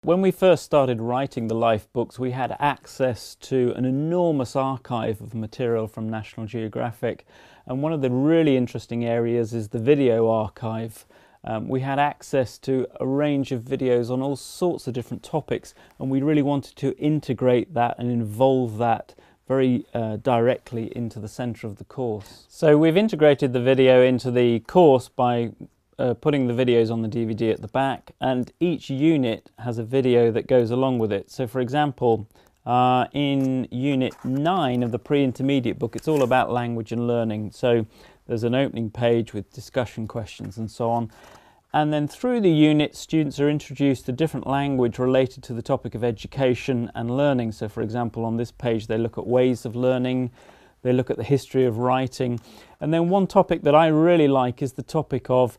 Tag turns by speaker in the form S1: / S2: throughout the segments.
S1: When we first started writing the Life books, we had access to an enormous archive of material from National Geographic, and one of the really interesting areas is the video archive. We had access to a range of videos on all sorts of different topics, and we really wanted to integrate that and involve that very directly into the centre of the course. So we've integrated the video into the course by putting the videos on the DVD at the back, and each unit has a video that goes along with it. So for example, in Unit 9 of the pre-intermediate book, it's all about language and learning. So there's an opening page with discussion questions and so on. And then through the unit, students are introduced to different language related to the topic of education and learning. So for example, on this page, they look at ways of learning, they look at the history of writing. And then one topic that I really like is the topic of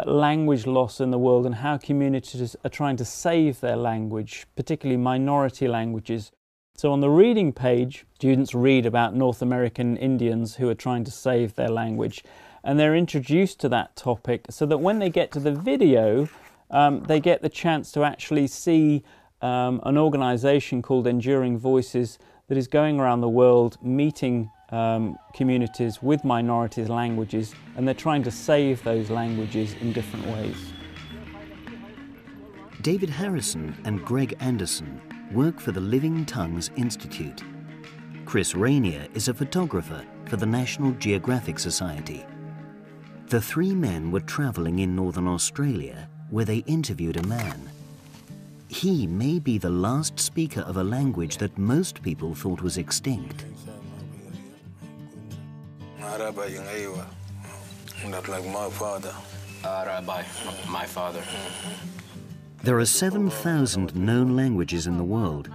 S1: language loss in the world and how communities are trying to save their language, particularly minority languages. So on the reading page, students read about North American Indians who are trying to save their language, and they're introduced to that topic so that when they get to the video, they get the chance to actually see an organisation called Enduring Voices that is going around the world meeting communities with minorities' languages, and they're trying to save those languages in different ways.
S2: David Harrison and Greg Anderson work for the Living Tongues Institute. Chris Rainier is a photographer for the National Geographic Society. The three men were travelling in Northern Australia where they interviewed a man. He may be the last speaker of a language that most people thought was extinct.
S3: Not like my father. Rabbi, my father.
S2: There are 7,000 known languages in the world,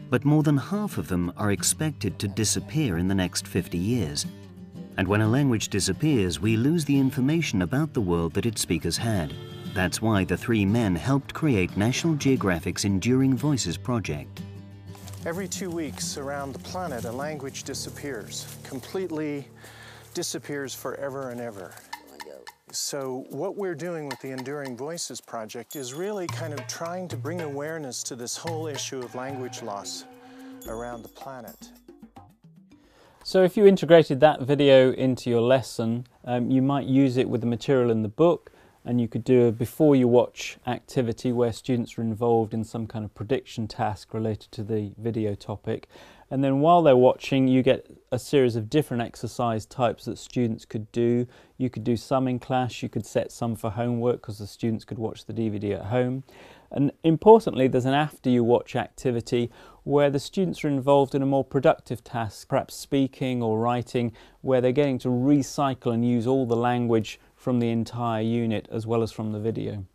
S2: but more than half of them are expected to disappear in the next 50 years. And when a language disappears, we lose the information about the world that its speakers had. That's why the three men helped create National Geographic's Enduring Voices project.
S4: Every 2 weeks around the planet, a language disappears, completely disappears forever and ever. So what we're doing with the Enduring Voices project is really kind of trying to bring awareness to this whole issue of language loss around the planet.
S1: So if you integrated that video into your lesson, you might use it with the material in the book, and you could do a before you watch activity where students are involved in some kind of prediction task related to the video topic. And then while they're watching, you get a series of different exercise types that students could do. You could do some in class, you could set some for homework because the students could watch the DVD at home. And importantly, there's an after you watch activity where the students are involved in a more productive task, perhaps speaking or writing, where they're getting to recycle and use all the language from the entire unit as well as from the video.